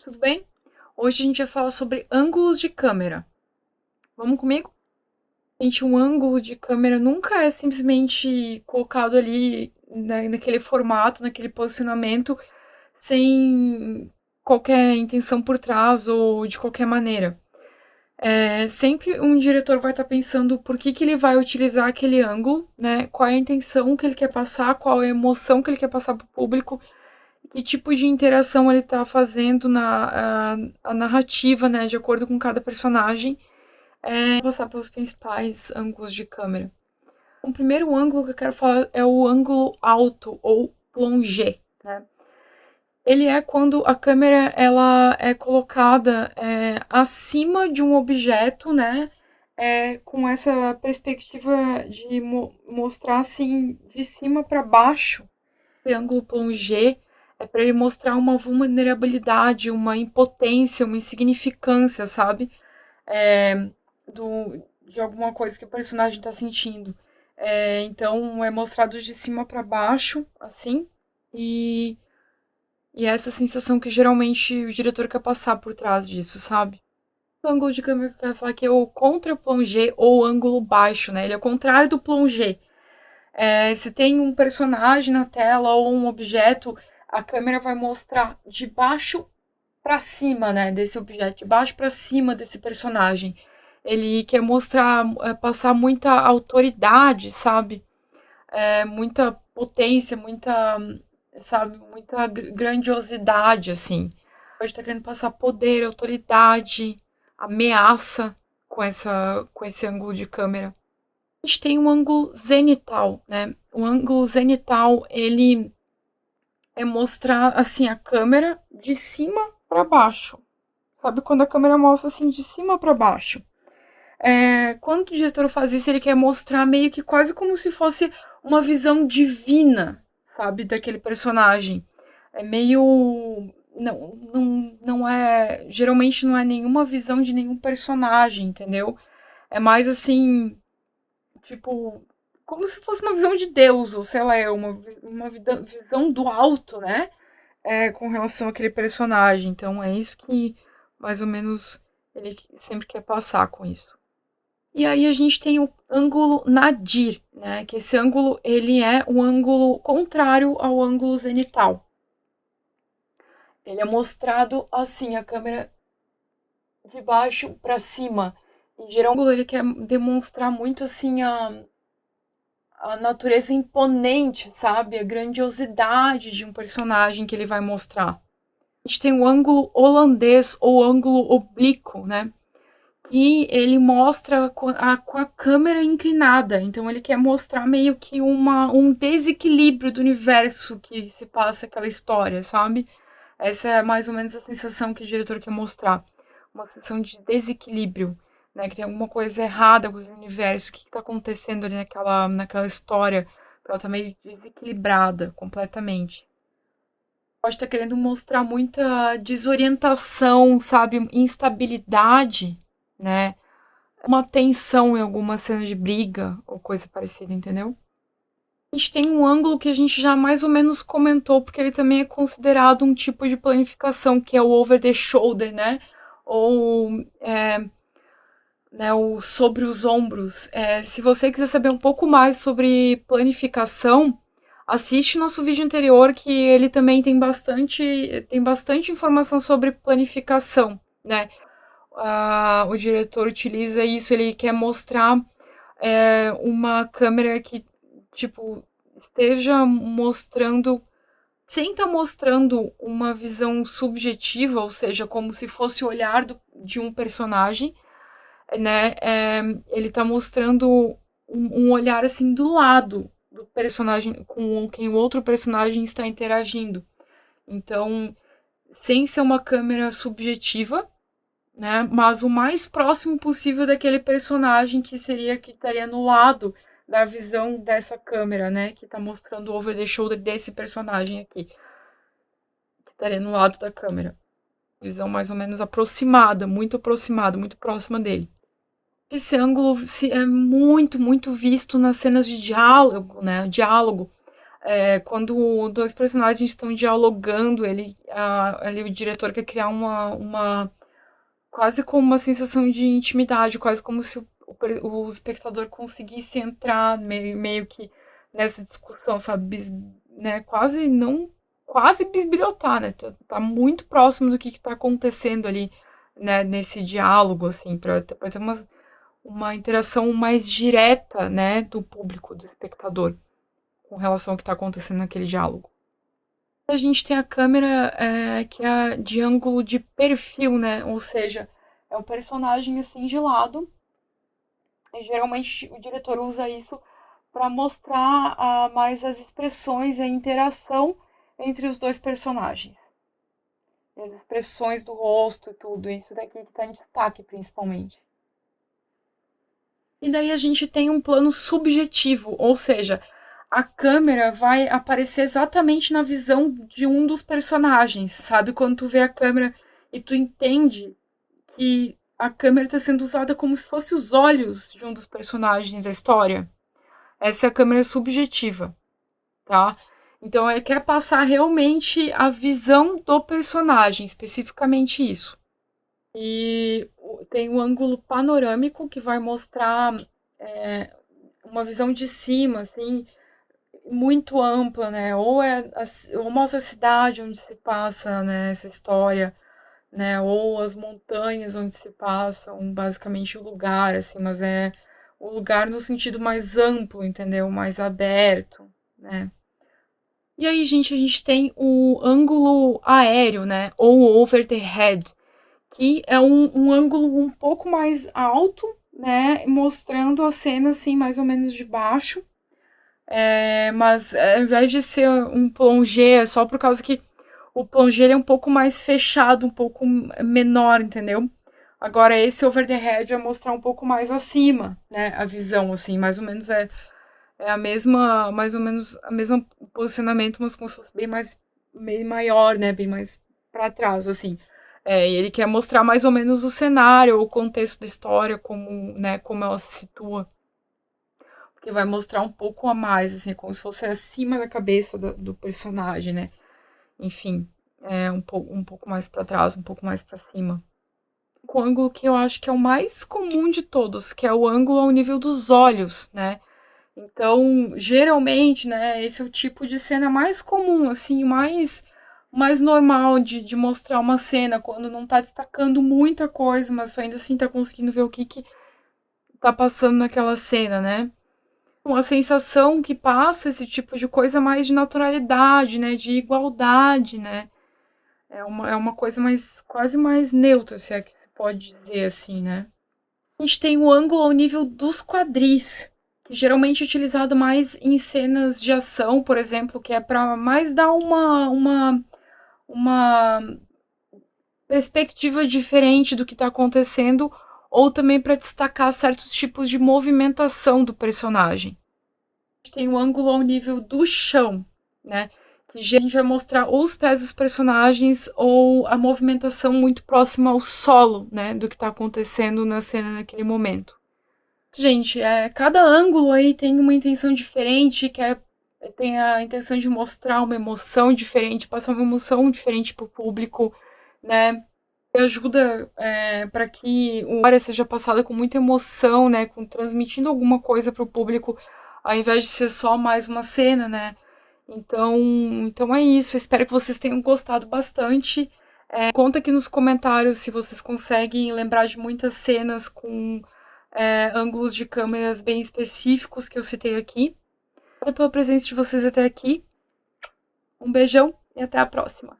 Tudo bem? Hoje a gente vai falar sobre ângulos de câmera. Vamos comigo? Gente, um ângulo de câmera nunca é simplesmente colocado ali naquele formato, naquele posicionamento, sem qualquer intenção por trás ou de qualquer maneira. Sempre um diretor vai estar pensando por que ele vai utilizar aquele ângulo, né? Qual é a intenção que ele quer passar, qual é a emoção que ele quer passar para o público, que tipo de interação ele está fazendo a narrativa, né, de acordo com cada personagem, passar pelos principais ângulos de câmera. O primeiro ângulo que eu quero falar é o ângulo alto ou plongé, né? Ele é quando a câmera ela é colocada acima de um objeto, né? Com essa perspectiva de mostrar assim de cima para baixo. Esse ângulo plongé é para ele mostrar uma vulnerabilidade, uma impotência, uma insignificância, sabe? É, de alguma coisa que o personagem está sentindo. Então é mostrado de cima para baixo, assim, e, e é essa sensação que geralmente o diretor quer passar por trás disso, sabe? O ângulo de câmera que eu quero falar que é o contra-plongé ou ângulo baixo, né? Ele é o contrário do plongé. Se tem um personagem na tela ou um objeto, a câmera vai mostrar de baixo para cima, né, desse objeto, de baixo para cima desse personagem. Ele quer mostrar, passar muita autoridade, sabe? Muita potência, sabe, muita grandiosidade, assim. Pode estar querendo passar poder, autoridade, ameaça com esse ângulo de câmera. A gente tem um ângulo zenital, né? O ângulo zenital, ele é mostrar, assim, a câmera de cima para baixo. Sabe quando a câmera mostra, assim, de cima para baixo? Quando o diretor faz isso, ele quer mostrar meio que quase como se fosse uma visão divina, sabe, daquele personagem. É meio... não é... Geralmente não é nenhuma visão de nenhum personagem, entendeu? É mais, assim, tipo, como se fosse uma visão de Deus, ou sei lá, uma visão do alto, né? Com relação àquele personagem. Então é isso que mais ou menos ele sempre quer passar com isso. E aí a gente tem o ângulo nadir, né? Que esse ângulo ele é um ângulo contrário ao ângulo zenital. Ele é mostrado assim, a câmera de baixo para cima. Em geral, ele quer demonstrar muito assim a natureza imponente, sabe? A grandiosidade de um personagem que ele vai mostrar. A gente tem o ângulo holandês ou ângulo oblíquo, né? E ele mostra com a câmera inclinada. Então ele quer mostrar meio que um desequilíbrio do universo que se passa aquela história, sabe? Essa é mais ou menos a sensação que o diretor quer mostrar. Uma sensação de desequilíbrio, né? Que tem alguma coisa errada com o universo. O que está acontecendo ali naquela história? Ela tá meio desequilibrada completamente. Pode estar querendo mostrar muita desorientação, sabe? Instabilidade, né? Uma tensão em alguma cena de briga ou coisa parecida, entendeu? A gente tem um ângulo que a gente já mais ou menos comentou, porque ele também é considerado um tipo de planificação, que é o over the shoulder, né? Ou o sobre os ombros. Se você quiser saber um pouco mais sobre planificação, assiste nosso vídeo anterior, que ele também tem bastante informação sobre planificação, né? O diretor utiliza isso, ele quer mostrar uma câmera que, tipo, esteja mostrando, sem estar mostrando uma visão subjetiva, ou seja, como se fosse o olhar de um personagem, né? Ele está mostrando um olhar assim do lado do personagem com quem o outro personagem está interagindo. Então, sem ser uma câmera subjetiva, né? Mas o mais próximo possível daquele personagem que estaria no lado da visão dessa câmera, né? Que está mostrando o over the shoulder desse personagem aqui. Que estaria no lado da câmera. Visão mais ou menos aproximada, muito próxima dele. Esse ângulo é muito, muito visto nas cenas de diálogo, né? Diálogo. Quando dois personagens estão dialogando, ali o diretor quer criar quase como uma sensação de intimidade, quase como se o espectador conseguisse entrar meio que nessa discussão, sabe? Né? Quase não. Quase bisbilhotar, né? Tá muito próximo do que tá acontecendo ali, né? Nesse diálogo, assim, pra ter uma interação mais direta, né? Do público, do espectador, com relação ao que tá acontecendo naquele diálogo. A gente tem a câmera que é de ângulo de perfil, né? Ou seja, é o personagem assim de lado. E geralmente o diretor usa isso para mostrar mais as expressões e a interação entre os dois personagens. E as expressões do rosto e tudo. Isso daqui que está em destaque, principalmente. E daí a gente tem um plano subjetivo, ou seja, a câmera vai aparecer exatamente na visão de um dos personagens, sabe? Quando tu vê a câmera e tu entende que a câmera está sendo usada como se fosse os olhos de um dos personagens da história. Essa é a câmera subjetiva, tá? Então ele quer passar realmente a visão do personagem, especificamente isso. E tem um ângulo panorâmico que vai mostrar uma visão de cima, assim, muito ampla, né? Ou mostra a cidade onde se passa, né, essa história, né? Ou as montanhas onde se passam, basicamente o lugar, assim, mas é o lugar no sentido mais amplo, entendeu? Mais aberto, né? E aí, gente, a gente tem o ângulo aéreo, né? Ou over the head, que é um ângulo um pouco mais alto, né? Mostrando a cena, assim, mais ou menos de baixo. Mas ao invés de ser um plongé, é só por causa que o plongé ele é um pouco mais fechado, um pouco menor, entendeu? Agora esse over the head vai mostrar um pouco mais acima, né? A visão, assim, mais ou menos é a mesma, mais ou menos a mesma posicionamento, mas como se fosse bem maior, né? Bem mais para trás, assim. E ele quer mostrar mais ou menos o cenário, o contexto da história, como, né, como ela se situa. Porque vai mostrar um pouco a mais, assim, como se fosse acima da cabeça do personagem, né? Enfim, um pouco mais para trás, um pouco mais para cima. O ângulo que eu acho que é o mais comum de todos, que é o ângulo ao nível dos olhos, né? Então, geralmente, né, esse é o tipo de cena mais comum, assim, mais normal de mostrar uma cena, quando não tá destacando muita coisa, mas tu ainda assim tá conseguindo ver o que tá passando naquela cena, né? Uma sensação que passa esse tipo de coisa mais de naturalidade, né, de igualdade, né? É uma coisa quase mais neutra, se é que se pode dizer assim, né? A gente tem o ângulo ao nível dos quadris, que geralmente é utilizado mais em cenas de ação, por exemplo, que é para mais dar uma perspectiva diferente do que está acontecendo, ou também para destacar certos tipos de movimentação do personagem. A gente tem o ângulo ao nível do chão, né? Que a gente vai mostrar ou os pés dos personagens ou a movimentação muito próxima ao solo, né? Do que está acontecendo na cena naquele momento. Gente, cada ângulo aí tem uma intenção diferente, tem a intenção de mostrar uma emoção diferente, passar uma emoção diferente pro público, né? E ajuda para que a história seja passada com muita emoção, né? Transmitindo alguma coisa pro público, ao invés de ser só mais uma cena, né? Então é isso. Eu espero que vocês tenham gostado bastante. Conta aqui nos comentários se vocês conseguem lembrar de muitas cenas com ângulos de câmeras bem específicos que eu citei aqui. Obrigada pela presença de vocês até aqui. Um beijão e até a próxima.